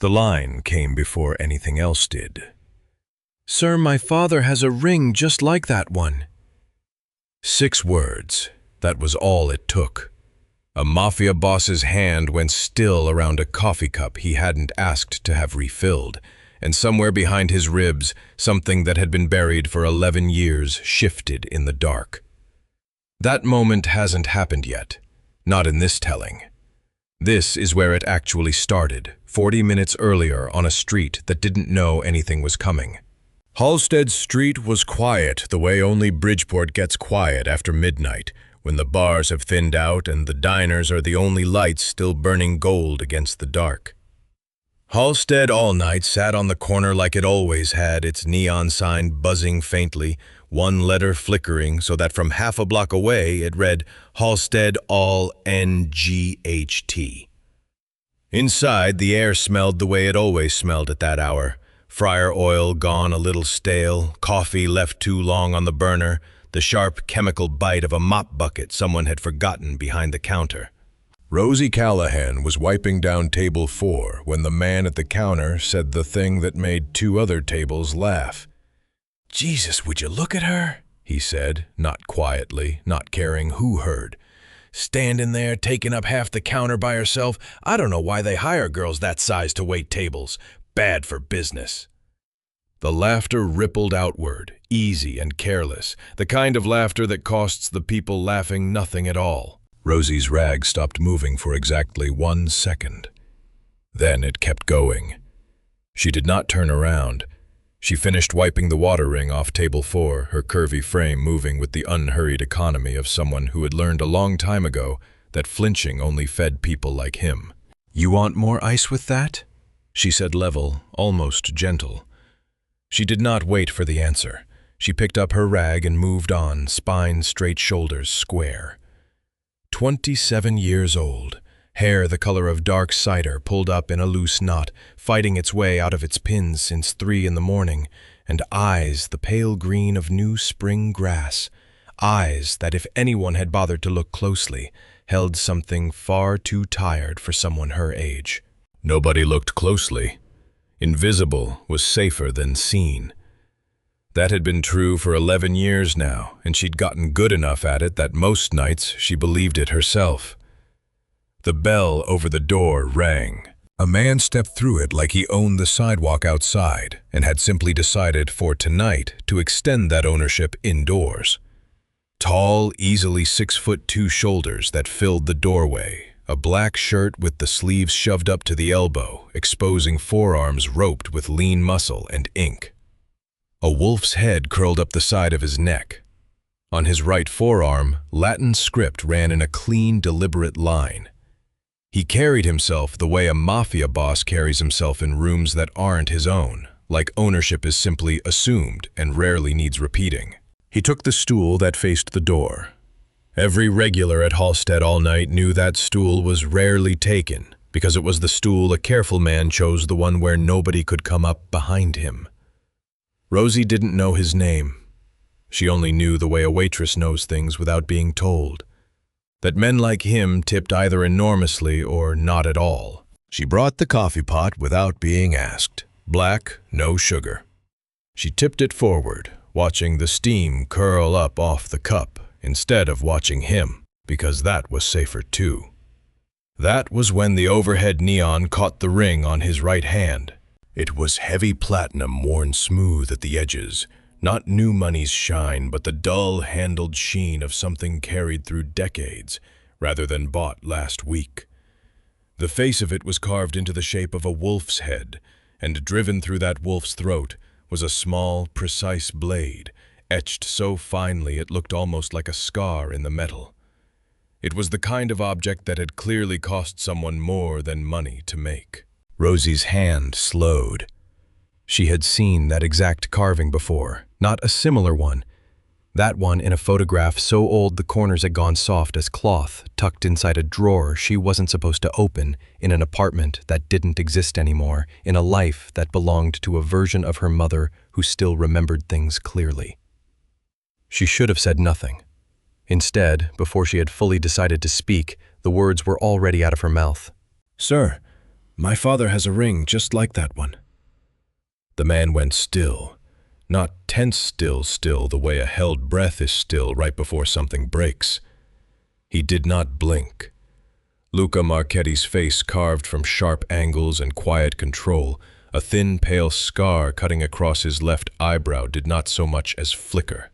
The line came before anything else did. "Sir, my father has a ring just like that one." 6 words. That was all it took. A mafia boss's hand went still around a coffee cup he hadn't asked to have refilled, and somewhere behind his ribs, something that had been buried for 11 years shifted in the dark. That moment hasn't happened yet, not in this telling. This is where it actually started, 40 minutes earlier on a street that didn't know anything was coming. Halstead Street was quiet the way only Bridgeport gets quiet after midnight, when the bars have thinned out and the diners are the only lights still burning gold against the dark. Halstead all night sat on the corner like it always had, its neon sign buzzing faintly, one letter flickering so that from half a block away it read Halstead All NGHT. Inside, the air smelled the way it always smelled at that hour. Fryer oil gone a little stale, coffee left too long on the burner, the sharp chemical bite of a mop bucket someone had forgotten behind the counter. Rosie Callahan was wiping down table 4 when the man at the counter said the thing that made 2 other tables laugh. "Jesus, would you look at her?" he said, not quietly, not caring who heard. "Standing there, taking up half the counter by herself. I don't know why they hire girls that size to wait tables. Bad for business." The laughter rippled outward, easy and careless, the kind of laughter that costs the people laughing nothing at all. Rosie's rag stopped moving for exactly 1 second. Then it kept going. She did not turn around. She finished wiping the water ring off table 4, her curvy frame moving with the unhurried economy of someone who had learned a long time ago that flinching only fed people like him. "You want more ice with that?" she said, level, almost gentle. She did not wait for the answer. She picked up her rag and moved on, spine straight, shoulders square. 27 years old, hair the color of dark cider pulled up in a loose knot, fighting its way out of its pins since 3 in the morning, and eyes the pale green of new spring grass, eyes that if anyone had bothered to look closely, held something far too tired for someone her age. Nobody looked closely. Invisible was safer than seen. That had been true for 11 years now, and she'd gotten good enough at it that most nights she believed it herself. The bell over the door rang. A man stepped through it like he owned the sidewalk outside and had simply decided for tonight to extend that ownership indoors. Tall, easily 6'2" shoulders that filled the doorway, a black shirt with the sleeves shoved up to the elbow, exposing forearms roped with lean muscle and ink. A wolf's head curled up the side of his neck. On his right forearm, Latin script ran in a clean, deliberate line. He carried himself the way a mafia boss carries himself in rooms that aren't his own, like ownership is simply assumed and rarely needs repeating. He took the stool that faced the door. Every regular at Halstead all night knew that stool was rarely taken, because it was the stool a careful man chose, the one where nobody could come up behind him. Rosie didn't know his name. She only knew the way a waitress knows things without being told. That men like him tipped either enormously or not at all. She brought the coffee pot without being asked. Black, no sugar. She tipped it forward, watching the steam curl up off the cup instead of watching him, because that was safer too. That was when the overhead neon caught the ring on his right hand. It was heavy platinum worn smooth at the edges, not new money's shine, but the dull-handled sheen of something carried through decades, rather than bought last week. The face of it was carved into the shape of a wolf's head, and driven through that wolf's throat was a small, precise blade, etched so finely it looked almost like a scar in the metal. It was the kind of object that had clearly cost someone more than money to make. Rosie's hand slowed. She had seen that exact carving before, not a similar one. That one in a photograph so old the corners had gone soft as cloth, tucked inside a drawer she wasn't supposed to open, in an apartment that didn't exist anymore, in a life that belonged to a version of her mother who still remembered things clearly. She should have said nothing. Instead, before she had fully decided to speak, the words were already out of her mouth. "Sir, My father has a ring just like that one." The man went still, not tense still the way a held breath is still right before something breaks. He did not blink. Luca Marchetti's face carved from sharp angles and quiet control, a thin pale scar cutting across his left eyebrow did not so much as flicker.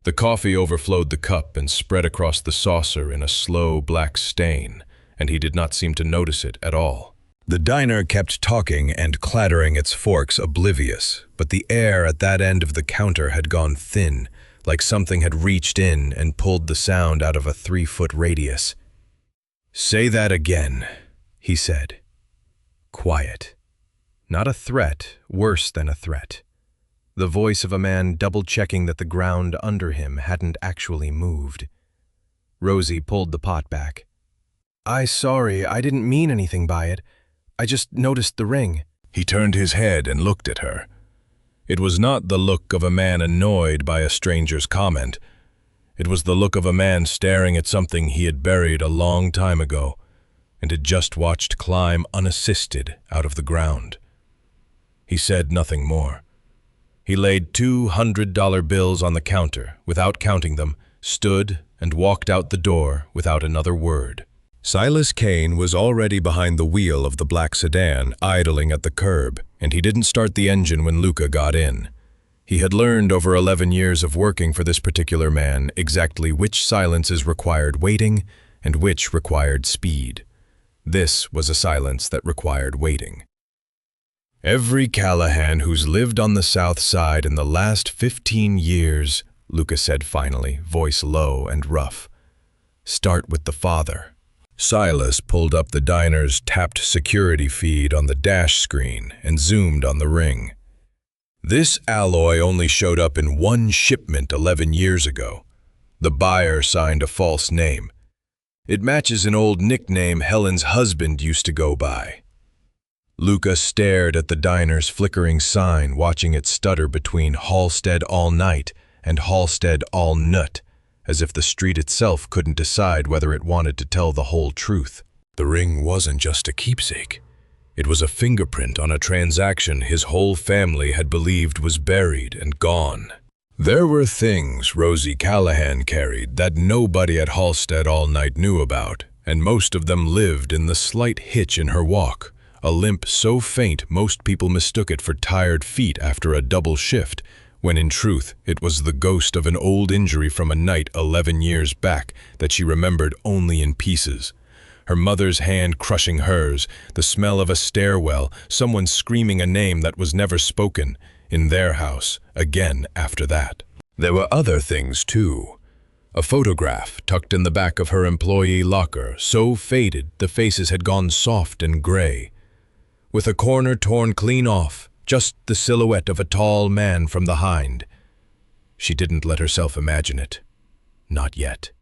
The coffee overflowed the cup and spread across the saucer in a slow black stain, and he did not seem to notice it at all. The diner kept talking and clattering its forks oblivious, but the air at that end of the counter had gone thin, like something had reached in and pulled the sound out of a 3-foot radius. "Say that again," he said. Quiet. Not a threat, worse than a threat. The voice of a man double-checking that the ground under him hadn't actually moved. Rosie pulled the pot back. Sorry, I didn't mean anything by it. I just noticed the ring." He turned his head and looked at her. It was not the look of a man annoyed by a stranger's comment. It was the look of a man staring at something he had buried a long time ago and had just watched climb unassisted out of the ground. He said nothing more. He laid $200 bills on the counter without counting them, stood and walked out the door without another word. Silas Kane was already behind the wheel of the black sedan, idling at the curb, and he didn't start the engine when Luca got in. He had learned over 11 years of working for this particular man exactly which silences required waiting and which required speed. This was a silence that required waiting. "Every Callahan who's lived on the South Side in the last 15 years, Luca said finally, voice low and rough. "Start with the father." Silas pulled up the diner's tapped security feed on the dash screen and zoomed on the ring. "This alloy only showed up in one shipment 11 years ago. The buyer signed a false name. It matches an old nickname Helen's husband used to go by." Luca stared at the diner's flickering sign, watching it stutter between Halstead All Night and Halstead All Nut, as if the street itself couldn't decide whether it wanted to tell the whole truth. The ring wasn't just a keepsake. It was a fingerprint on a transaction his whole family had believed was buried and gone. There were things Rosie Callahan carried that nobody at Halstead All Night knew about, and most of them lived in the slight hitch in her walk, a limp so faint most people mistook it for tired feet after a double shift, when in truth it was the ghost of an old injury from a night 11 years back that she remembered only in pieces. Her mother's hand crushing hers, the smell of a stairwell, someone screaming a name that was never spoken, in their house, again after that. There were other things too. A photograph tucked in the back of her employee locker, so faded the faces had gone soft and gray. With a corner torn clean off, just the silhouette of a tall man from behind. She didn't let herself imagine it. Not yet.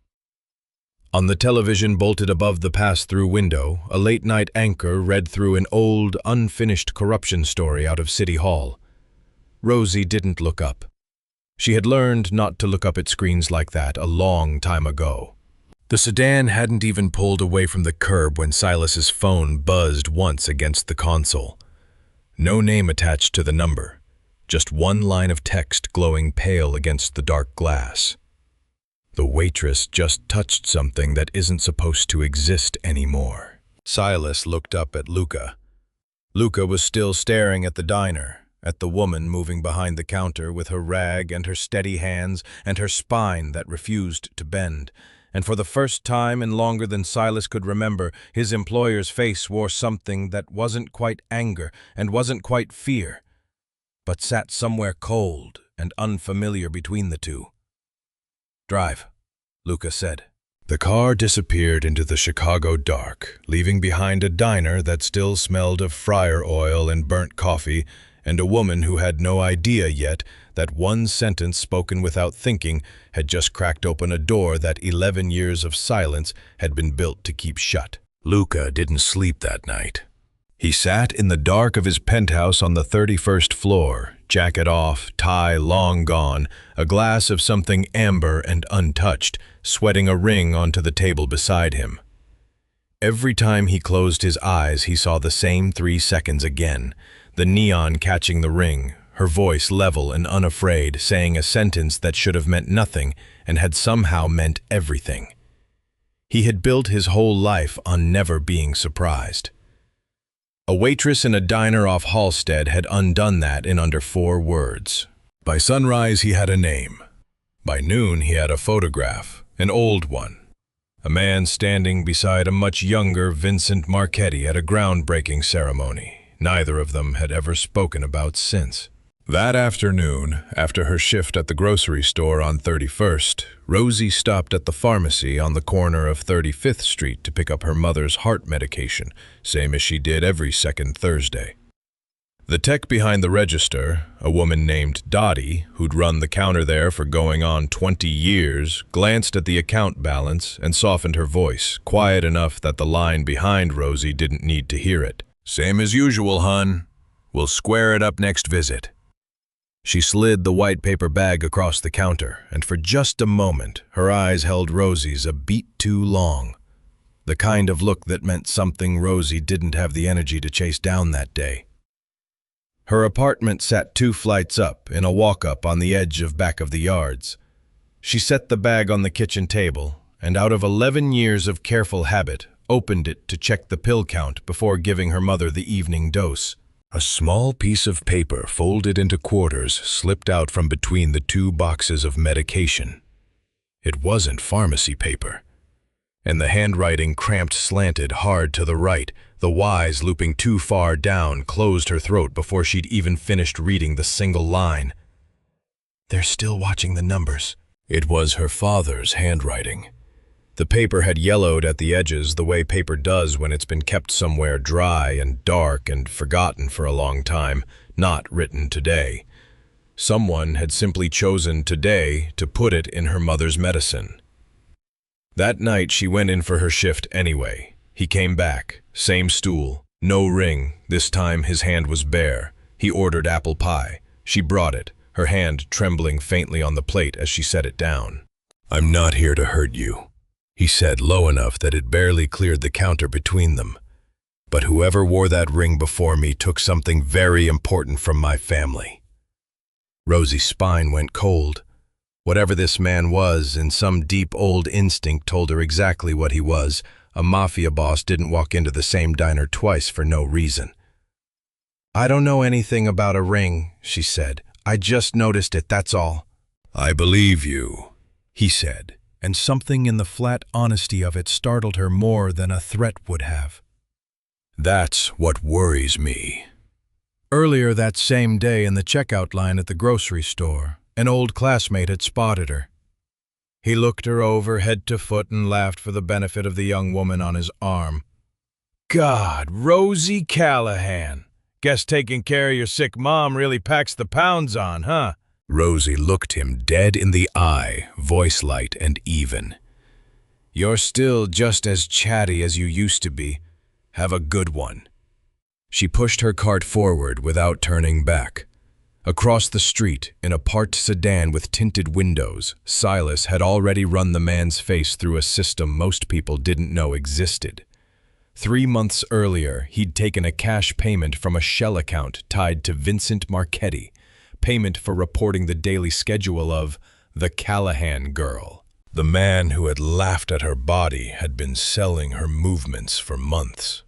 On the television bolted above the pass-through window, a late-night anchor read through an old, unfinished corruption story out of City Hall. Rosie didn't look up. She had learned not to look up at screens like that a long time ago. The sedan hadn't even pulled away from the curb when Silas's phone buzzed once against the console. No name attached to the number, just one line of text glowing pale against the dark glass. The waitress just touched something that isn't supposed to exist anymore. Silas looked up at Luca. Luca was still staring at the diner, at the woman moving behind the counter with her rag and her steady hands and her spine that refused to bend. And for the first time in longer than Silas could remember, his employer's face wore something that wasn't quite anger and wasn't quite fear, but sat somewhere cold and unfamiliar between the two. "Drive," Luca said. The car disappeared into the Chicago dark, leaving behind a diner that still smelled of fryer oil and burnt coffee, and a woman who had no idea yet that one sentence spoken without thinking had just cracked open a door that 11 years of silence had been built to keep shut. Luca didn't sleep that night. He sat in the dark of his penthouse on the 31st floor, jacket off, tie long gone, a glass of something amber and untouched, sweating a ring onto the table beside him. Every time he closed his eyes, he saw the same 3 seconds again, the neon catching the ring, her voice level and unafraid, saying a sentence that should have meant nothing and had somehow meant everything. He had built his whole life on never being surprised. A waitress in a diner off Halstead had undone that in under 4 words. By sunrise, he had a name. By noon, he had a photograph, an old one. A man standing beside a much younger Vincent Marchetti at a groundbreaking ceremony neither of them had ever spoken about since. That afternoon, after her shift at the grocery store on 31st, Rosie stopped at the pharmacy on the corner of 35th Street to pick up her mother's heart medication, same as she did every second Thursday. The tech behind the register, a woman named Dottie, who'd run the counter there for going on 20 years, glanced at the account balance and softened her voice, quiet enough that the line behind Rosie didn't need to hear it. "Same as usual, hun. We'll square it up next visit." She slid the white paper bag across the counter, and for just a moment, her eyes held Rosie's a beat too long. The kind of look that meant something Rosie didn't have the energy to chase down that day. Her apartment sat 2 flights up in a walk-up on the edge of back of the yards. She set the bag on the kitchen table, and out of 11 years of careful habit, opened it to check the pill count before giving her mother the evening dose. A small piece of paper folded into quarters slipped out from between the 2 boxes of medication. It wasn't pharmacy paper, and the handwriting cramped slanted hard to the right, the Y's looping too far down closed her throat before she'd even finished reading the single line. "They're still watching the numbers." It was her father's handwriting. The paper had yellowed at the edges the way paper does when it's been kept somewhere dry and dark and forgotten for a long time, not written today. Someone had simply chosen today to put it in her mother's medicine. That night she went in for her shift anyway. He came back, same stool, no ring, this time his hand was bare. He ordered apple pie. She brought it, her hand trembling faintly on the plate as she set it down. "I'm not here to hurt you," he said low enough that it barely cleared the counter between them. "But whoever wore that ring before me took something very important from my family." Rosie's spine went cold. Whatever this man was, in some deep old instinct told her exactly what he was. A mafia boss didn't walk into the same diner twice for no reason. "I don't know anything about a ring," she said. "I just noticed it, that's all." "I believe you," he said, and something in the flat honesty of it startled her more than a threat would have. "That's what worries me." Earlier that same day in the checkout line at the grocery store, an old classmate had spotted her. He looked her over head to foot and laughed for the benefit of the young woman on his arm. "God, Rosie Callahan! Guess taking care of your sick mom really packs the pounds on, huh?" Rosie looked him dead in the eye, voice light and even. "You're still just as chatty as you used to be. Have a good one." She pushed her cart forward without turning back. Across the street, in a parked sedan with tinted windows, Silas had already run the man's face through a system most people didn't know existed. 3 months earlier, he'd taken a cash payment from a shell account tied to Vincent Marchetti, payment for reporting the daily schedule of the Callahan girl. The man who had laughed at her body had been selling her movements for months.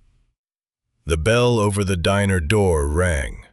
The bell over the diner door rang.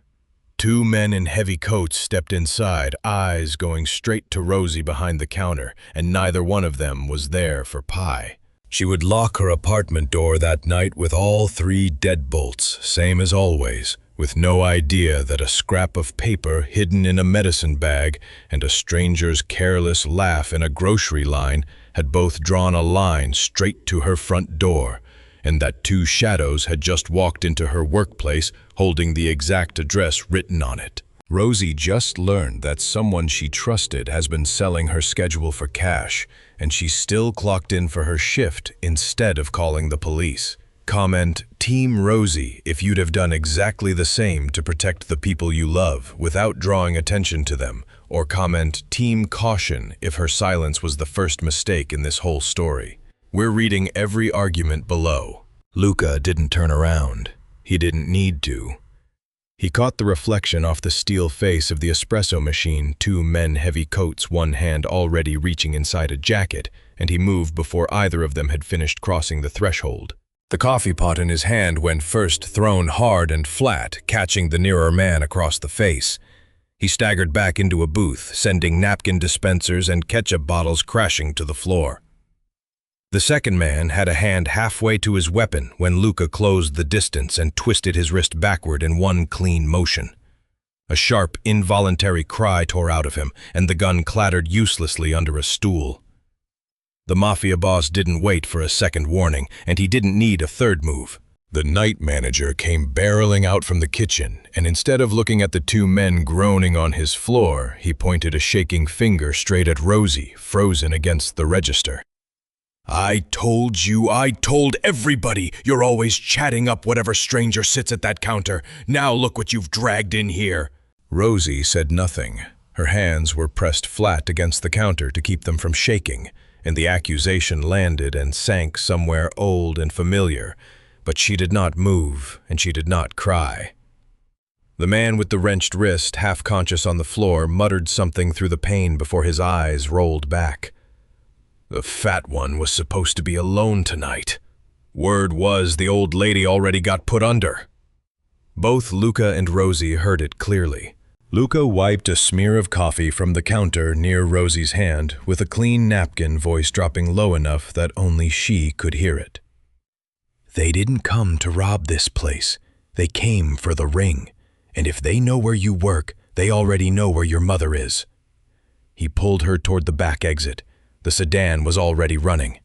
2 men in heavy coats stepped inside, eyes going straight to Rosie behind the counter, and neither one of them was there for pie. She would lock her apartment door that night with all 3 deadbolts, same as always, with no idea that a scrap of paper hidden in a medicine bag and a stranger's careless laugh in a grocery line had both drawn a line straight to her front door, and that 2 shadows had just walked into her workplace holding the exact address written on it. Rosie just learned that someone she trusted has been selling her schedule for cash, and she still clocked in for her shift instead of calling the police. Comment, Team Rosie, if you'd have done exactly the same to protect the people you love without drawing attention to them, or comment, Team Caution, if her silence was the first mistake in this whole story. We're reading every argument below. Luca didn't turn around. He didn't need to. He caught the reflection off the steel face of the espresso machine, two men-heavy coats, one hand already reaching inside a jacket, and he moved before either of them had finished crossing the threshold. The coffee pot in his hand went first, thrown hard and flat, catching the nearer man across the face. He staggered back into a booth, sending napkin dispensers and ketchup bottles crashing to the floor. The second man had a hand halfway to his weapon when Luca closed the distance and twisted his wrist backward in one clean motion. A sharp, involuntary cry tore out of him, and the gun clattered uselessly under a stool. The Mafia boss didn't wait for a second warning, and he didn't need a third move. The night manager came barreling out from the kitchen, and instead of looking at the two men groaning on his floor, he pointed a shaking finger straight at Rosie, frozen against the register. I told everybody, you're always chatting up whatever stranger sits at that counter. Now look what you've dragged in here. Rosie said nothing. Her hands were pressed flat against the counter to keep them from shaking, and the accusation landed and sank somewhere old and familiar, but she did not move, and she did not cry. The man with the wrenched wrist, half conscious on the floor, muttered something through the pain before his eyes rolled back. The fat one was supposed to be alone tonight. Word was the old lady already got put under. Both Luca and Rosie heard it clearly. Luca wiped a smear of coffee from the counter near Rosie's hand with a clean napkin, voice dropping low enough that only she could hear it. They didn't come to rob this place. They came for the ring. And if they know where you work, they already know where your mother is. He pulled her toward the back exit. The sedan was already running.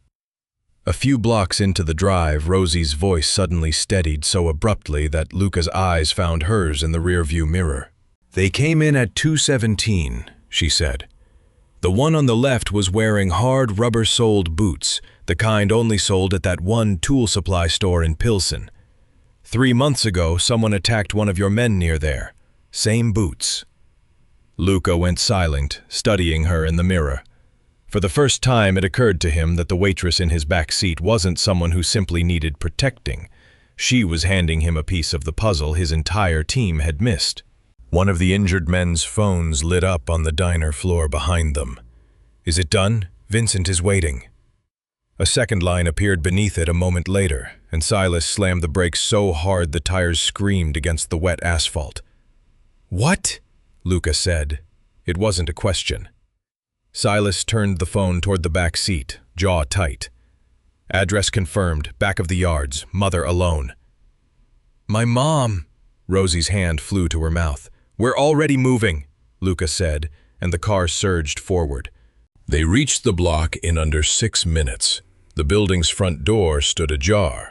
A few blocks into the drive, Rosie's voice suddenly steadied so abruptly that Luca's eyes found hers in the rearview mirror. They came in at 2:17, she said. The one on the left was wearing hard rubber-soled boots, the kind only sold at that one tool supply store in Pilsen. 3 months ago, someone attacked one of your men near there. Same boots. Luca went silent, studying her in the mirror. For the first time, it occurred to him that the waitress in his back seat wasn't someone who simply needed protecting. She was handing him a piece of the puzzle his entire team had missed. One of the injured men's phones lit up on the diner floor behind them. Is it done? Vincent is waiting. A second line appeared beneath it a moment later, and Silas slammed the brakes so hard the tires screamed against the wet asphalt. What? Luca said. It wasn't a question. Silas turned the phone toward the back seat, jaw tight. Address confirmed, back of the yards, mother alone. My mom! Rosie's hand flew to her mouth. We're already moving, Luca said, and the car surged forward. They reached the block in under 6 minutes. The building's front door stood ajar.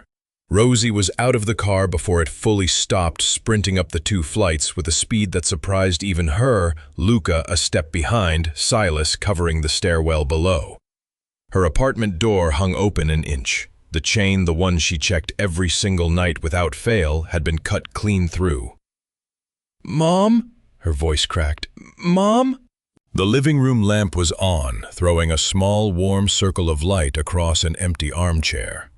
Rosie was out of the car before it fully stopped, sprinting up the 2 flights with a speed that surprised even her, Luca a step behind, Silas covering the stairwell below. Her apartment door hung open an inch. The chain, the one she checked every single night without fail, had been cut clean through. Mom? Her voice cracked. Mom? The living room lamp was on, throwing a small, warm circle of light across an empty armchair.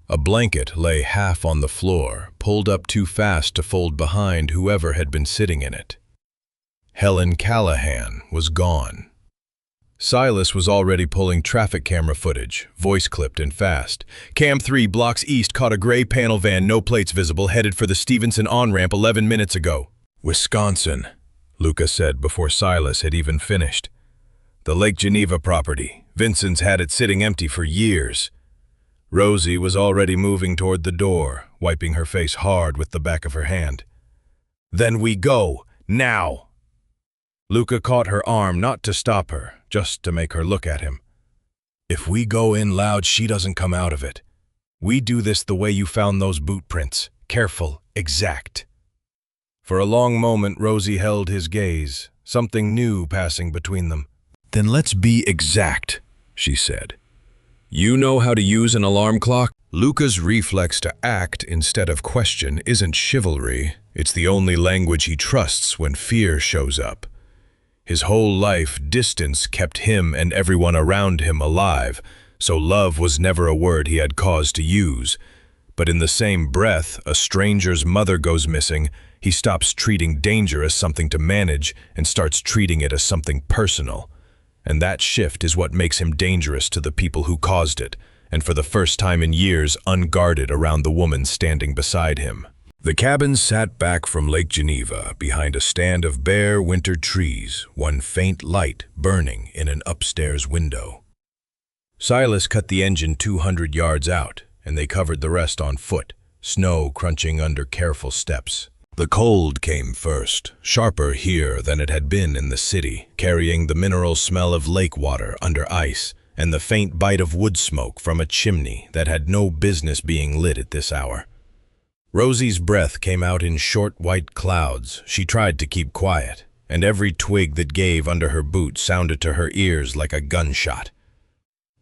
A blanket lay half on the floor, pulled up too fast to fold behind whoever had been sitting in it. Helen Callahan was gone. Silas was already pulling traffic camera footage, voice clipped and fast. Cam 3 blocks east caught a gray panel van, no plates visible, headed for the Stevenson on-ramp 11 minutes ago. Wisconsin, Luca said before Silas had even finished. The Lake Geneva property. Vincent's had it sitting empty for years. Rosie was already moving toward the door, wiping her face hard with the back of her hand. Then we go, now! Luca caught her arm, not to stop her, just to make her look at him. If we go in loud, she doesn't come out of it. We do this the way you found those boot prints. Careful, exact. For a long moment, Rosie held his gaze, something new passing between them. Then let's be exact, she said. You know how to use an alarm clock? Luca's reflex to act instead of question isn't chivalry. It's the only language he trusts when fear shows up. His whole life, distance kept him and everyone around him alive, so love was never a word he had cause to use. But in the same breath, a stranger's mother goes missing, he stops treating danger as something to manage and starts treating it as something personal. And that shift is what makes him dangerous to the people who caused it, and for the first time in years unguarded around the woman standing beside him. The cabin sat back from Lake Geneva behind a stand of bare winter trees, one faint light burning in an upstairs window. Silas cut the engine 200 yards out, and they covered the rest on foot, snow crunching under careful steps. The cold came first, sharper here than it had been in the city, carrying the mineral smell of lake water under ice and the faint bite of wood smoke from a chimney that had no business being lit at this hour. Rosie's breath came out in short white clouds. She tried to keep quiet, and every twig that gave under her boot sounded to her ears like a gunshot.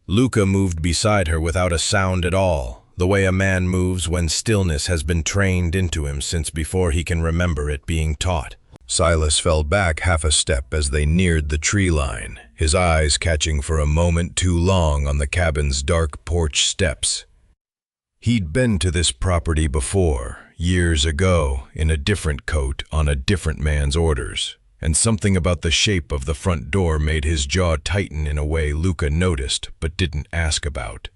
Luca moved beside her without a sound at all, the way a man moves when stillness has been trained into him since before he can remember it being taught. Silas fell back half a step as they neared the tree line, his eyes catching for a moment too long on the cabin's dark porch steps. He'd been to this property before, years ago, in a different coat on a different man's orders, and something about the shape of the front door made his jaw tighten in a way Luca noticed but didn't ask about.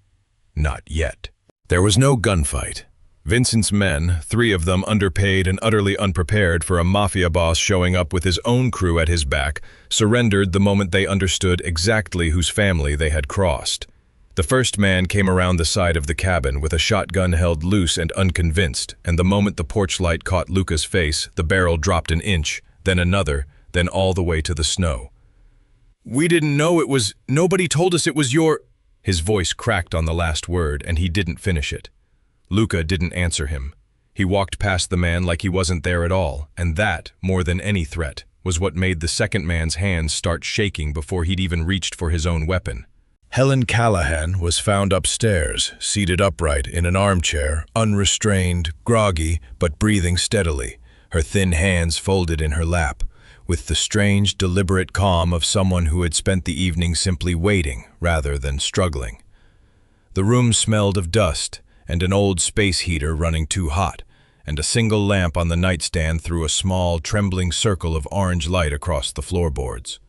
Not yet. There was no gunfight. Vincent's men, 3 of them underpaid and utterly unprepared for a Mafia boss showing up with his own crew at his back, surrendered the moment they understood exactly whose family they had crossed. The first man came around the side of the cabin with a shotgun held loose and unconvinced, and the moment the porch light caught Luca's face, the barrel dropped an inch, then another, then all the way to the snow. "We didn't know it was... Nobody told us it was your..." His voice cracked on the last word, and he didn't finish it. Luca didn't answer him. He walked past the man like he wasn't there at all, and that, more than any threat, was what made the second man's hands start shaking before he'd even reached for his own weapon. Helen Callahan was found upstairs, seated upright in an armchair, unrestrained, groggy, but breathing steadily, her thin hands folded in her lap, with the strange, deliberate calm of someone who had spent the evening simply waiting rather than struggling. The room smelled of dust, and an old space heater running too hot, and a single lamp on the nightstand threw a small, trembling circle of orange light across the floorboards.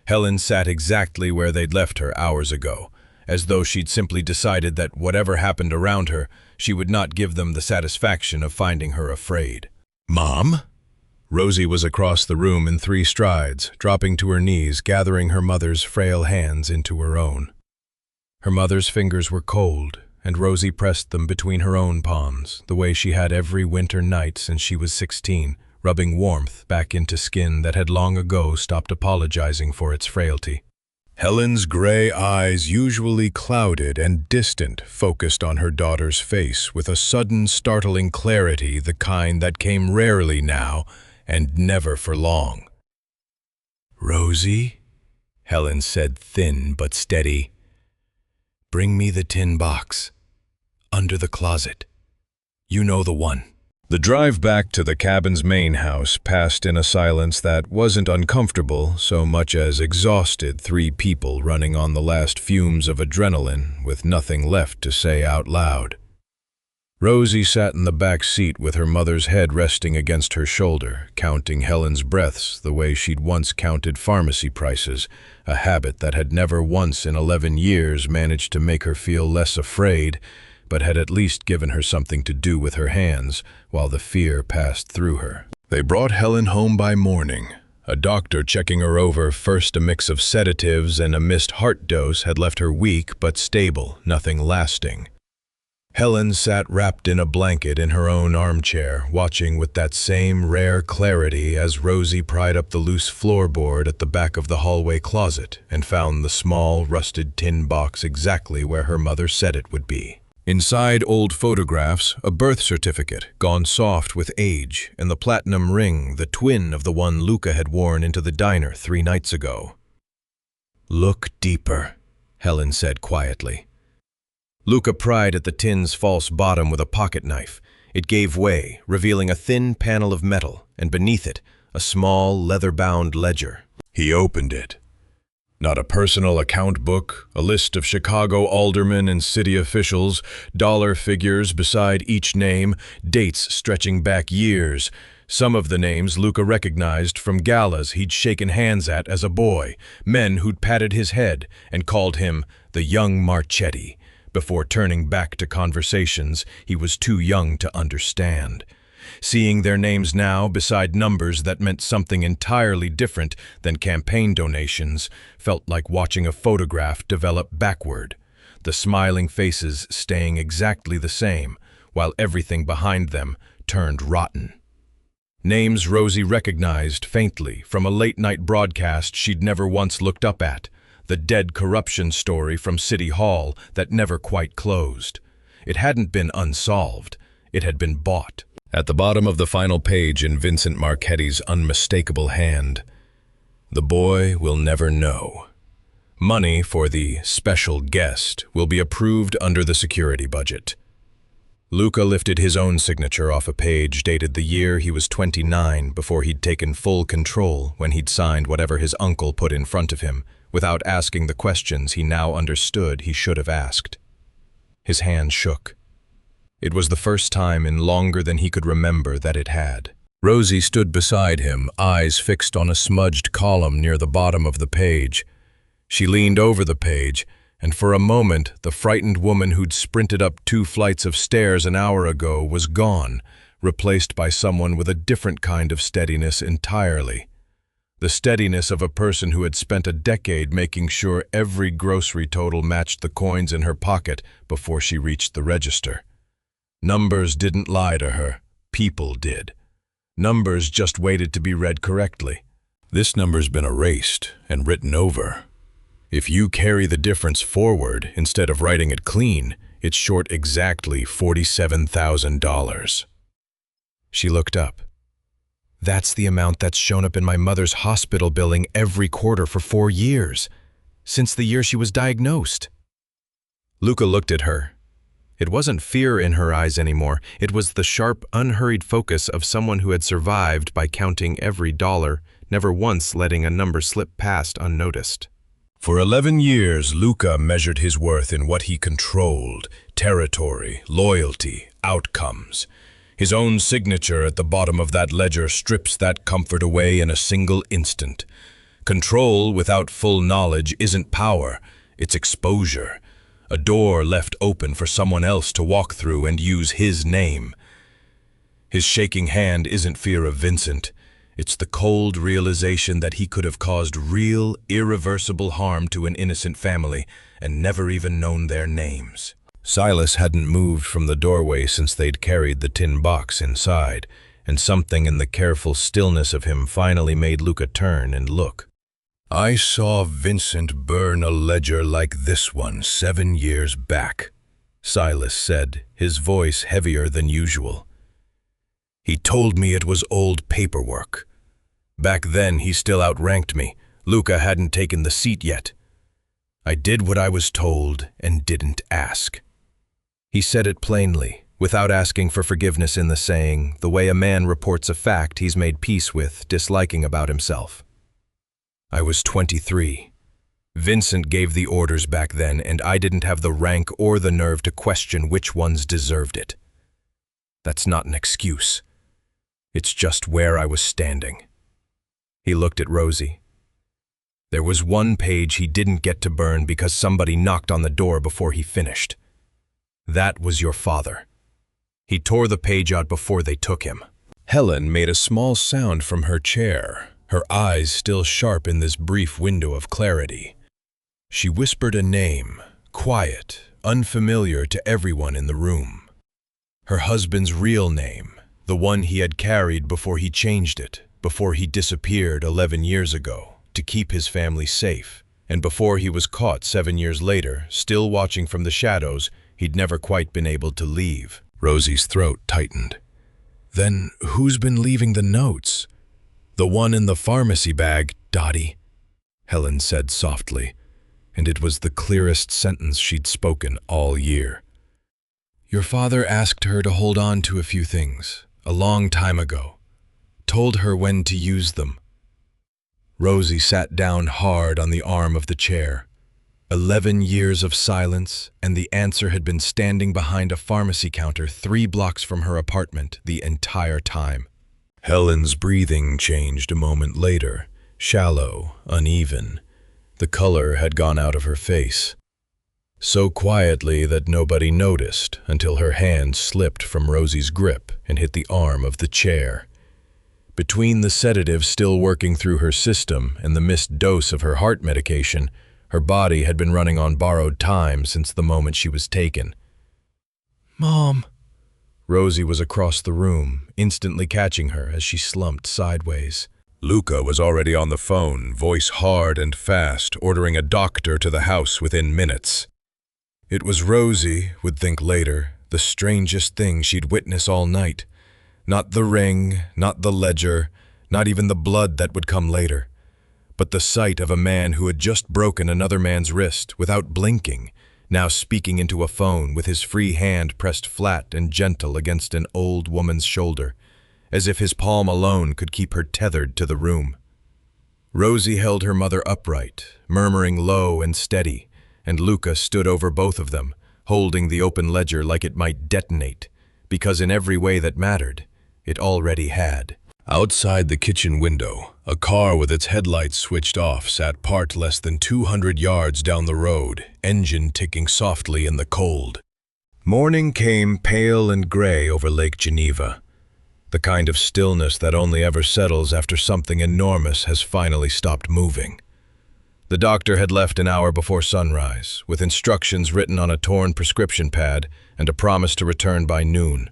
Helen sat exactly where they'd left her hours ago, as though she'd simply decided that whatever happened around her, she would not give them the satisfaction of finding her afraid. "Mom?" Rosie was across the room in 3 strides, dropping to her knees, gathering her mother's frail hands into her own. Her mother's fingers were cold, and Rosie pressed them between her own palms, the way she had every winter night since she was 16, rubbing warmth back into skin that had long ago stopped apologizing for its frailty. Helen's gray eyes, usually clouded and distant, focused on her daughter's face with a sudden, startling clarity, the kind that came rarely now and never for long. "Rosie," Helen said, thin but steady, "bring me the tin box. Under the closet. You know the one." The drive back to the cabin's main house passed in a silence that wasn't uncomfortable so much as exhausted 3 people running on the last fumes of adrenaline with nothing left to say out loud. Rosie sat in the back seat with her mother's head resting against her shoulder, counting Helen's breaths the way she'd once counted pharmacy prices, a habit that had never once in 11 years managed to make her feel less afraid, but had at least given her something to do with her hands while the fear passed through her. They brought Helen home by morning. A doctor checking her over, first a mix of sedatives and a missed heart dose, had left her weak but stable, nothing lasting. Helen sat wrapped in a blanket in her own armchair, watching with that same rare clarity as Rosie pried up the loose floorboard at the back of the hallway closet and found the small, rusted tin box exactly where her mother said it would be. Inside old photographs, a birth certificate, gone soft with age, and the platinum ring, the twin of the one Luca had worn into the diner 3 nights ago. "Look deeper," Helen said quietly. Luca pried at the tin's false bottom with a pocket knife. It gave way, revealing a thin panel of metal, and beneath it, a small, leather-bound ledger. He opened it. Not a personal account book, a list of Chicago aldermen and city officials, dollar figures beside each name, dates stretching back years. Some of the names Luca recognized from galas he'd shaken hands at as a boy, men who'd patted his head and called him the young Marchetti, before turning back to conversations he was too young to understand. Seeing their names now beside numbers that meant something entirely different than campaign donations felt like watching a photograph develop backward, the smiling faces staying exactly the same, while everything behind them turned rotten. Names Rosie recognized faintly from a late-night broadcast she'd never once looked up at, the dead corruption story from City Hall that never quite closed. It hadn't been unsolved, it had been bought. At the bottom of the final page in Vincent Marchetti's unmistakable hand, "The boy will never know. Money for the special guest will be approved under the security budget." Luca lifted his own signature off a page dated the year he was 29 before he'd taken full control when he'd signed whatever his uncle put in front of him, without asking the questions he now understood he should have asked. His hand shook. It was the first time in longer than he could remember that it had. Rosie stood beside him, eyes fixed on a smudged column near the bottom of the page. She leaned over the page, and for a moment the frightened woman who'd sprinted up 2 flights of stairs an hour ago was gone, replaced by someone with a different kind of steadiness entirely. The steadiness of a person who had spent a decade making sure every grocery total matched the coins in her pocket before she reached the register. Numbers didn't lie to her, people did. Numbers just waited to be read correctly. This number's been erased and written over. If you carry the difference forward instead of writing it clean, it's short exactly $47,000. She looked up. That's the amount that's shown up in my mother's hospital billing every quarter for 4 years, since the year she was diagnosed. Luca looked at her. It wasn't fear in her eyes anymore. It was the sharp, unhurried focus of someone who had survived by counting every dollar, never once letting a number slip past unnoticed. For 11 years, Luca measured his worth in what he controlled: territory, loyalty, outcomes. His own signature at the bottom of that ledger strips that comfort away in a single instant. Control without full knowledge isn't power, it's exposure. A door left open for someone else to walk through and use his name. His shaking hand isn't fear of Vincent. It's the cold realization that he could have caused real, irreversible harm to an innocent family and never even known their names. Silas hadn't moved from the doorway since they'd carried the tin box inside, and something in the careful stillness of him finally made Luca turn and look. "I saw Vincent burn a ledger like this one 7 years back," Silas said, his voice heavier than usual. "He told me it was old paperwork. Back then he still outranked me. Luca hadn't taken the seat yet. I did what I was told and didn't ask." He said it plainly, without asking for forgiveness in the saying, the way a man reports a fact he's made peace with, disliking about himself. "I was 23. Vincent gave the orders back then, and I didn't have the rank or the nerve to question which ones deserved it. That's not an excuse. It's just where I was standing." He looked at Rosie. There was one page he didn't get to burn because somebody knocked on the door before he finished. That was your father. He tore the page out before they took him. Helen made a small sound from her chair, her eyes still sharp in this brief window of clarity. She whispered a name, quiet, unfamiliar to everyone in the room. Her husband's real name, the one he had carried before he changed it, before he disappeared 11 years ago, to keep his family safe, and before he was caught 7 years later, still watching from the shadows he'd never quite been able to leave. Rosie's throat tightened. "Then who's been leaving the notes?" "The one in the pharmacy bag, Dottie," Helen said softly, and it was the clearest sentence she'd spoken all year. "Your father asked her to hold on to a few things, a long time ago. Told her when to use them." Rosie sat down hard on the arm of the chair. 11 years of silence, and the answer had been standing behind a pharmacy counter 3 blocks from her apartment the entire time. Helen's breathing changed a moment later, shallow, uneven. The color had gone out of her face. So quietly that nobody noticed until her hand slipped from Rosie's grip and hit the arm of the chair. Between the sedative still working through her system and the missed dose of her heart medication, her body had been running on borrowed time since the moment she was taken. "Mom!" Rosie was across the room, instantly catching her as she slumped sideways. Luca was already on the phone, voice hard and fast, ordering a doctor to the house within minutes. It was Rosie, would think later, the strangest thing she'd witness all night. Not the ring, not the ledger, not even the blood that would come later, but the sight of a man who had just broken another man's wrist without blinking, now speaking into a phone with his free hand pressed flat and gentle against an old woman's shoulder, as if his palm alone could keep her tethered to the room. Rosie held her mother upright, murmuring low and steady, and Luca stood over both of them, holding the open ledger like it might detonate, because in every way that mattered, it already had. Outside the kitchen window, a car with its headlights switched off sat parked less than 200 yards down the road, engine ticking softly in the cold. Morning came pale and gray over Lake Geneva, the kind of stillness that only ever settles after something enormous has finally stopped moving. The doctor had left an hour before sunrise, with instructions written on a torn prescription pad and a promise to return by noon.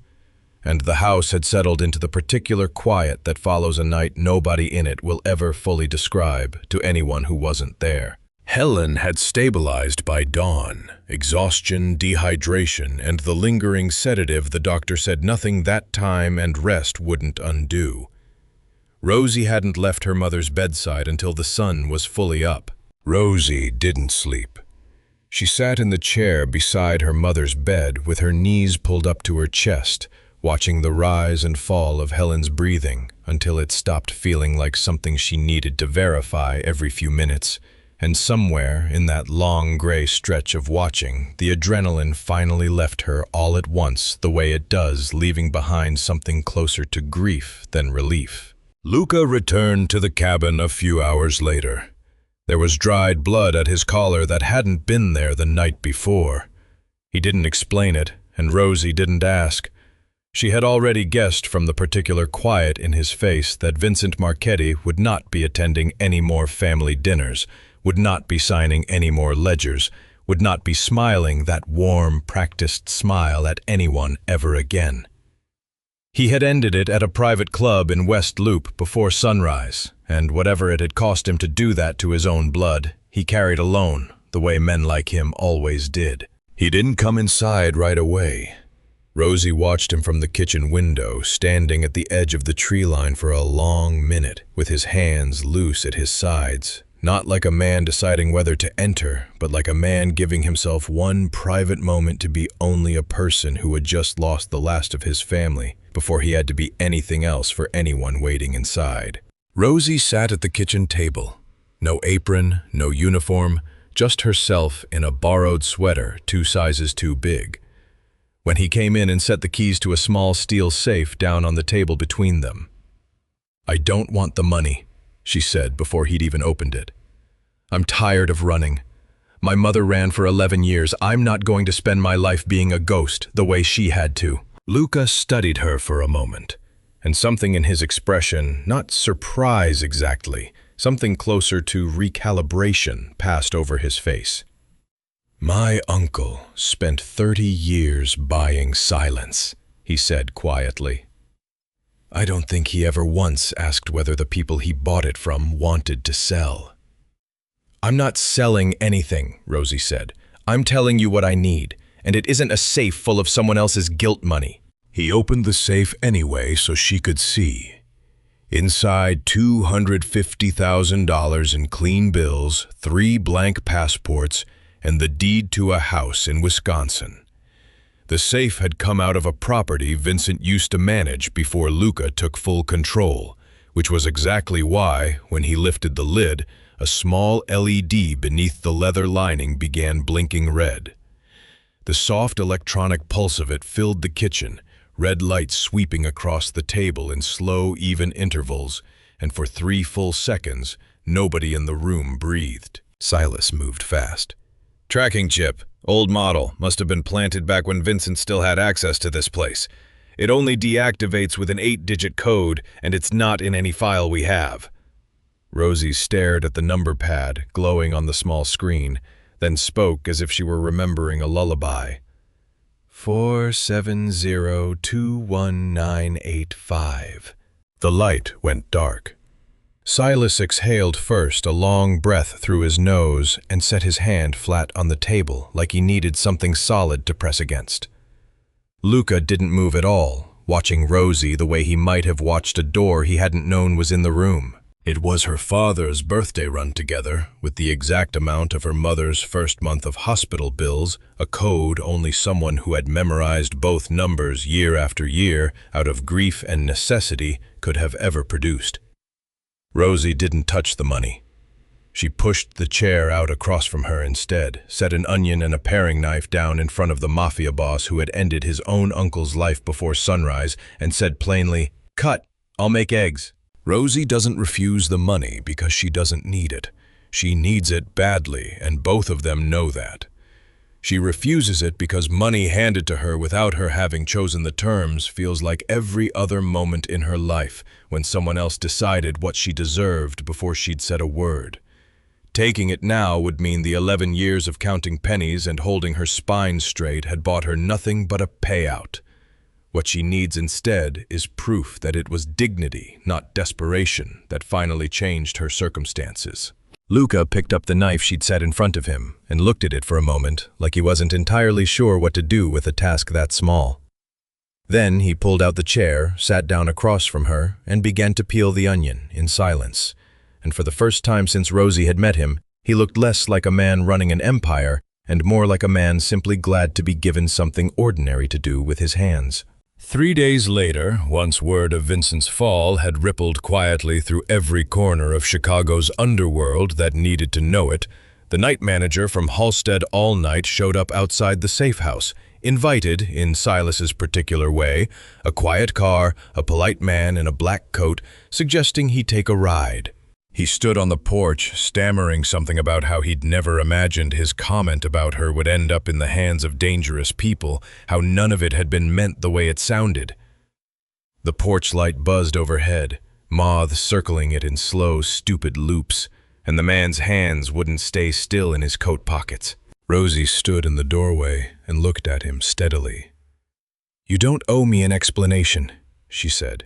And the house had settled into the particular quiet that follows a night nobody in it will ever fully describe to anyone who wasn't there. Helen had stabilized by dawn. Exhaustion, dehydration, and the lingering sedative the doctor said nothing that time and rest wouldn't undo. Rosie hadn't left her mother's bedside until the sun was fully up. Rosie didn't sleep. She sat in the chair beside her mother's bed with her knees pulled up to her chest, watching the rise and fall of Helen's breathing until it stopped feeling like something she needed to verify every few minutes. And somewhere in that long gray stretch of watching, the adrenaline finally left her all at once the way it does, leaving behind something closer to grief than relief. Luca returned to the cabin a few hours later. There was dried blood at his collar that hadn't been there the night before. He didn't explain it, and Rosie didn't ask. She had already guessed from the particular quiet in his face that Vincent Marchetti would not be attending any more family dinners, would not be signing any more ledgers, would not be smiling that warm, practiced smile at anyone ever again. He had ended it at a private club in West Loop before sunrise, and whatever it had cost him to do that to his own blood, he carried alone, the way men like him always did. He didn't come inside right away. Rosie watched him from the kitchen window, standing at the edge of the tree line for a long minute, with his hands loose at his sides, not like a man deciding whether to enter, but like a man giving himself one private moment to be only a person who had just lost the last of his family, before he had to be anything else for anyone waiting inside. Rosie sat at the kitchen table. No apron, no uniform, just herself in a borrowed sweater 2 sizes too big. When he came in and set the keys to a small steel safe down on the table between them. "I don't want the money," she said before he'd even opened it. "I'm tired of running. My mother ran for 11 years. I'm not going to spend my life being a ghost the way she had to." Luca studied her for a moment, and something in his expression, not surprise exactly, something closer to recalibration, passed over his face. "My uncle spent 30 years buying silence," he said quietly. "I don't think he ever once asked whether the people he bought it from wanted to sell." "I'm not selling anything," Rosie said. "I'm telling you what I need, and it isn't a safe full of someone else's guilt money." He opened the safe anyway so she could see. Inside, $250,000 in clean bills, 3 blank passports, and the deed to a house in Wisconsin. The safe had come out of a property Vincent used to manage before Luca took full control, which was exactly why, when he lifted the lid, a small LED beneath the leather lining began blinking red. The soft electronic pulse of it filled the kitchen, red lights sweeping across the table in slow, even intervals, and for 3 full seconds, nobody in the room breathed. Silas moved fast. "Tracking chip. Old model. Must have been planted back when Vincent still had access to this place. It only deactivates with an 8-digit code, and it's not in any file we have." Rosie stared at the number pad, glowing on the small screen, then spoke as if she were remembering a lullaby. 4702195. The light went dark. Silas exhaled first, a long breath through his nose, and set his hand flat on the table like he needed something solid to press against. Luca didn't move at all, watching Rosie the way he might have watched a door he hadn't known was in the room. It was her father's birthday run together, with the exact amount of her mother's first month of hospital bills, a code only someone who had memorized both numbers year after year out of grief and necessity could have ever produced. Rosie didn't touch the money. She pushed the chair out across from her instead, set an onion and a paring knife down in front of the Mafia boss who had ended his own uncle's life before sunrise, and said plainly, "Cut, I'll make eggs." Rosie doesn't refuse the money because she doesn't need it. She needs it badly, and both of them know that. She refuses it because money handed to her without her having chosen the terms feels like every other moment in her life when someone else decided what she deserved before she'd said a word. Taking it now would mean the 11 years of counting pennies and holding her spine straight had bought her nothing but a payout. What she needs instead is proof that it was dignity, not desperation, that finally changed her circumstances. Luca picked up the knife she'd set in front of him and looked at it for a moment, like he wasn't entirely sure what to do with a task that small. Then he pulled out the chair, sat down across from her, and began to peel the onion in silence. And for the first time since Rosie had met him, he looked less like a man running an empire and more like a man simply glad to be given something ordinary to do with his hands. 3 days later, once word of Vincent's fall had rippled quietly through every corner of Chicago's underworld that needed to know it, the night manager from Halstead All Night showed up outside the safe house, invited, in Silas's particular way, a quiet car, a polite man in a black coat, suggesting he take a ride. He stood on the porch, stammering something about how he'd never imagined his comment about her would end up in the hands of dangerous people, how none of it had been meant the way it sounded. The porch light buzzed overhead, moths circling it in slow, stupid loops, and the man's hands wouldn't stay still in his coat pockets. Rosie stood in the doorway and looked at him steadily. "You don't owe me an explanation," she said.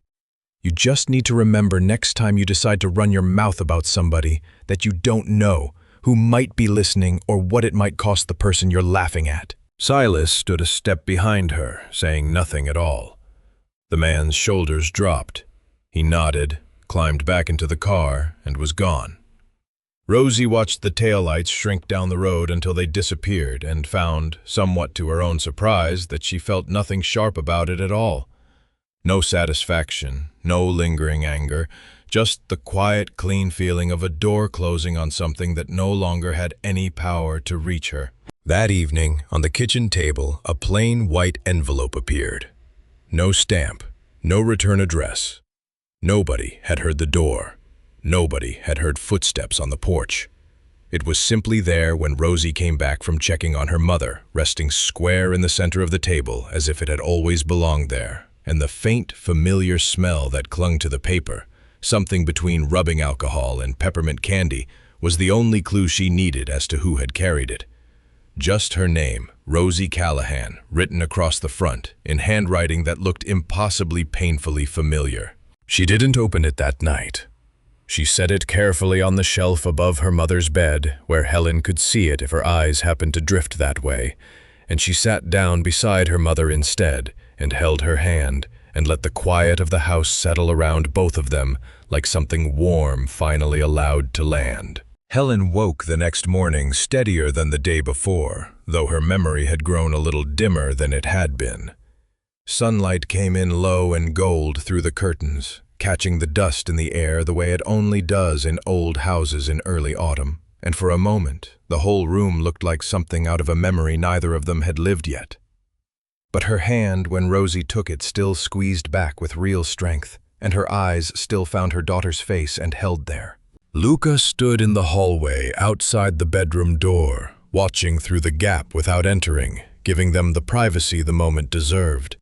"You just need to remember next time you decide to run your mouth about somebody that you don't know, who might be listening, or what it might cost the person you're laughing at." Silas stood a step behind her, saying nothing at all. The man's shoulders dropped. He nodded, climbed back into the car, and was gone. Rosie watched the taillights shrink down the road until they disappeared and found, somewhat to her own surprise, that she felt nothing sharp about it at all. No satisfaction, no lingering anger, just the quiet, clean feeling of a door closing on something that no longer had any power to reach her. That evening, on the kitchen table, a plain white envelope appeared. No stamp, no return address. Nobody had heard the door. Nobody had heard footsteps on the porch. It was simply there when Rosie came back from checking on her mother, resting square in the center of the table as if it had always belonged there. And the faint, familiar smell that clung to the paper, something between rubbing alcohol and peppermint candy, was the only clue she needed as to who had carried it. Just her name, Rosie Callahan, written across the front, in handwriting that looked impossibly painfully familiar. She didn't open it that night. She set it carefully on the shelf above her mother's bed, where Helen could see it if her eyes happened to drift that way, and she sat down beside her mother instead, and held her hand, and let the quiet of the house settle around both of them like something warm finally allowed to land. Helen woke the next morning steadier than the day before, though her memory had grown a little dimmer than it had been. Sunlight came in low and gold through the curtains, catching the dust in the air the way it only does in old houses in early autumn, and for a moment the whole room looked like something out of a memory neither of them had lived yet. But her hand, when Rosie took it, still squeezed back with real strength, and her eyes still found her daughter's face and held there. Luca stood in the hallway outside the bedroom door, watching through the gap without entering, giving them the privacy the moment deserved.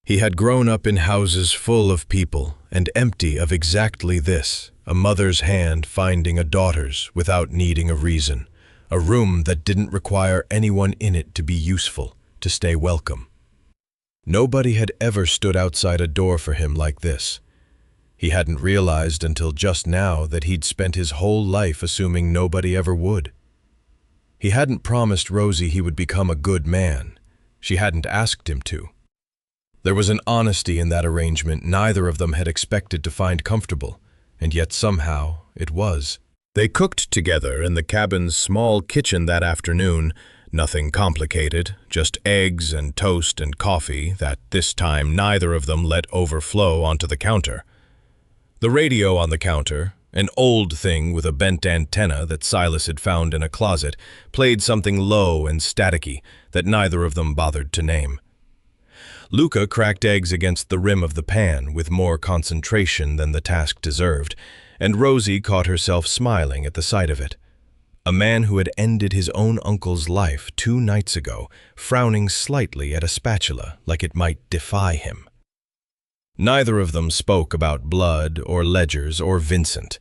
He had grown up in houses full of people and empty of exactly this, a mother's hand finding a daughter's without needing a reason, a room that didn't require anyone in it to be useful, to stay welcome. Nobody had ever stood outside a door for him like this. He hadn't realized until just now that he'd spent his whole life assuming nobody ever would. He hadn't promised Rosie he would become a good man. She hadn't asked him to. There was an honesty in that arrangement neither of them had expected to find comfortable, and yet somehow it was. They cooked together in the cabin's small kitchen that afternoon, nothing complicated, just eggs and toast and coffee that this time neither of them let overflow onto the counter. The radio on the counter, an old thing with a bent antenna that Silas had found in a closet, played something low and staticky that neither of them bothered to name. Luca cracked eggs against the rim of the pan with more concentration than the task deserved, and Rosie caught herself smiling at the sight of it. A man who had ended his own uncle's life 2 nights ago, frowning slightly at a spatula like it might defy him. Neither of them spoke about blood or ledgers or Vincent.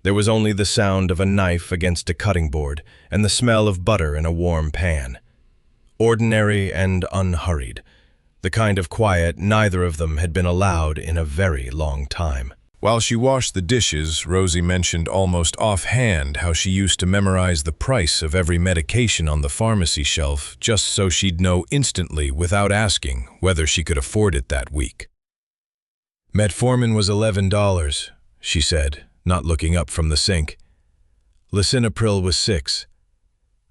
There was only the sound of a knife against a cutting board and the smell of butter in a warm pan. Ordinary and unhurried, the kind of quiet neither of them had been allowed in a very long time. While she washed the dishes, Rosie mentioned almost offhand how she used to memorize the price of every medication on the pharmacy shelf just so she'd know instantly without asking whether she could afford it that week. Metformin was $11, she said, not looking up from the sink. Lisinopril was $6.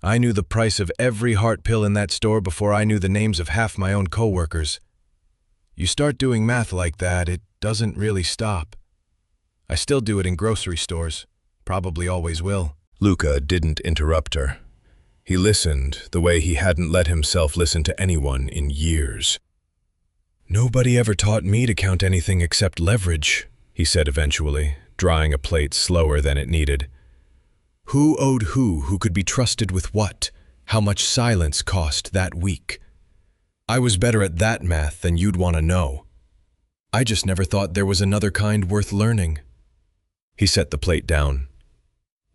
I knew the price of every heart pill in that store before I knew the names of half my own coworkers. You start doing math like that, it doesn't really stop. I still do it in grocery stores, probably always will. Luca didn't interrupt her. He listened the way he hadn't let himself listen to anyone in years. Nobody ever taught me to count anything except leverage, he said eventually, drying a plate slower than it needed. Who owed who could be trusted with what, how much silence cost that week. I was better at that math than you'd want to know. I just never thought there was another kind worth learning. He set the plate down.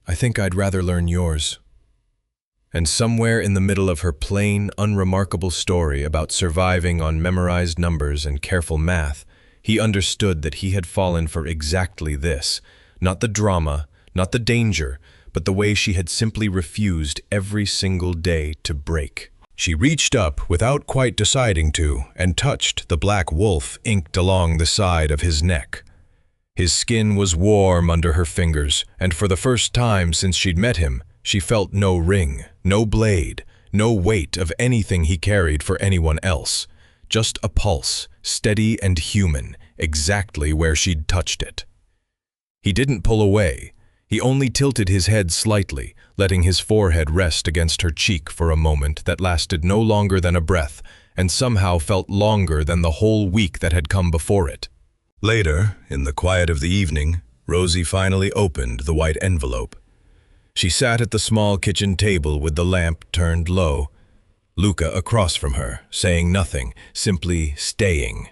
I think I'd rather learn yours. And somewhere in the middle of her plain, unremarkable story about surviving on memorized numbers and careful math, he understood that he had fallen for exactly this, not the drama, not the danger, but the way she had simply refused every single day to break. She reached up without quite deciding to and touched the black wolf inked along the side of his neck. His skin was warm under her fingers, and for the first time since she'd met him, she felt no ring, no blade, no weight of anything he carried for anyone else. Just a pulse, steady and human, exactly where she'd touched it. He didn't pull away. He only tilted his head slightly, letting his forehead rest against her cheek for a moment that lasted no longer than a breath, and somehow felt longer than the whole week that had come before it. Later, in the quiet of the evening, Rosie finally opened the white envelope. She sat at the small kitchen table with the lamp turned low, Luca across from her, saying nothing, simply staying,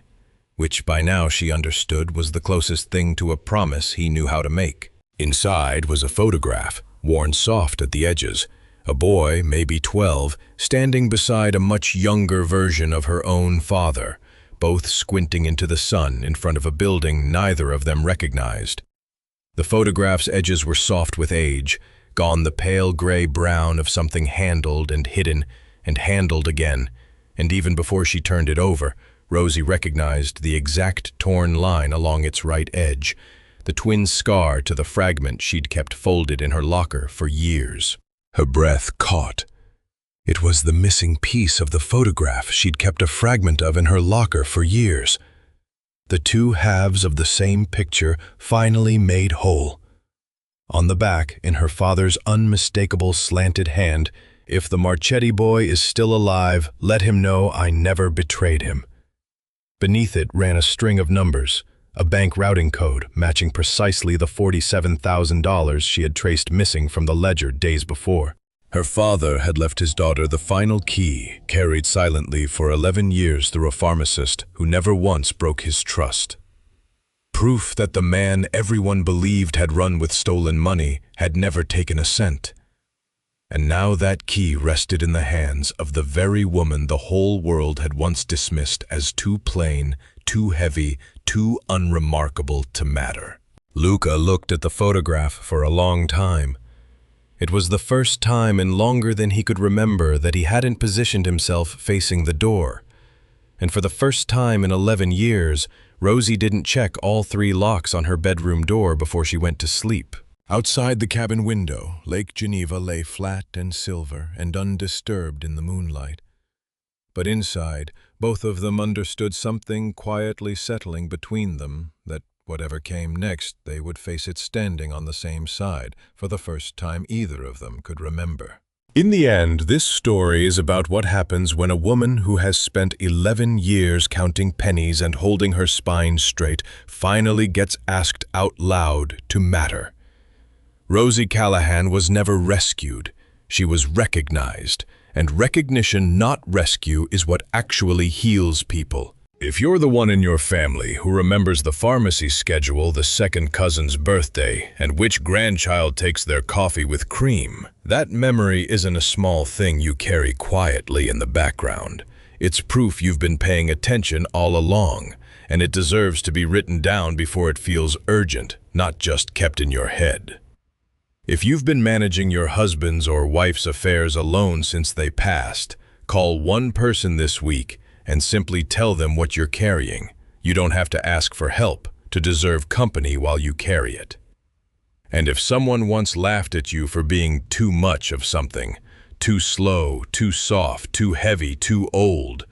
which by now she understood was the closest thing to a promise he knew how to make. Inside was a photograph, worn soft at the edges, a boy, maybe 12, standing beside a much younger version of her own father, both squinting into the sun in front of a building neither of them recognized. The photograph's edges were soft with age, gone the pale gray-brown of something handled and hidden and handled again, and even before she turned it over, Rosie recognized the exact torn line along its right edge, the twin scar to the fragment she'd kept folded in her locker for years. Her breath caught. It was the missing piece of the photograph she'd kept a fragment of in her locker for years. the two halves of the same picture finally made whole. On the back, in her father's unmistakable slanted hand, "If the Marchetti boy is still alive, let him know I never betrayed him." Beneath it ran a string of numbers, a bank routing code matching precisely the $47,000 she had traced missing from the ledger days before. Her father had left his daughter the final key, carried silently for 11 years through a pharmacist who never once broke his trust. Proof that the man everyone believed had run with stolen money had never taken a cent. And now that key rested in the hands of the very woman the whole world had once dismissed as too plain, too heavy, too unremarkable to matter. Luca looked at the photograph for a long time. It was the first time in longer than he could remember that he hadn't positioned himself facing the door. And for the first time in 11 years, Rosie didn't check all 3 locks on her bedroom door before she went to sleep. Outside the cabin window, Lake Geneva lay flat and silver and undisturbed in the moonlight. But inside, both of them understood something quietly settling between them, that whatever came next, they would face it standing on the same side for the first time either of them could remember. In the end, this story is about what happens when a woman who has spent 11 years counting pennies and holding her spine straight finally gets asked out loud to matter. Rosie Callahan was never rescued. She was recognized, and recognition, not rescue, is what actually heals people. If you're the one in your family who remembers the pharmacy schedule, the second cousin's birthday, and which grandchild takes their coffee with cream, that memory isn't a small thing you carry quietly in the background. It's proof you've been paying attention all along, and it deserves to be written down before it feels urgent, not just kept in your head. If you've been managing your husband's or wife's affairs alone since they passed, call one person this week and simply tell them what you're carrying. You don't have to ask for help to deserve company while you carry it. And if someone once laughed at you for being too much of something, too slow, too soft, too heavy, too old,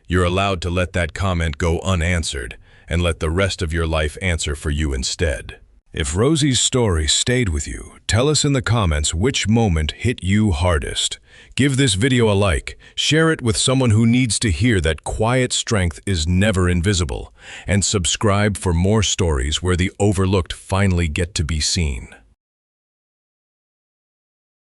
you're allowed to let that comment go unanswered and let the rest of your life answer for you instead. If Rosie's story stayed with you, tell us in the comments which moment hit you hardest. Give this video a like, share it with someone who needs to hear that quiet strength is never invisible, and subscribe for more stories where the overlooked finally get to be seen.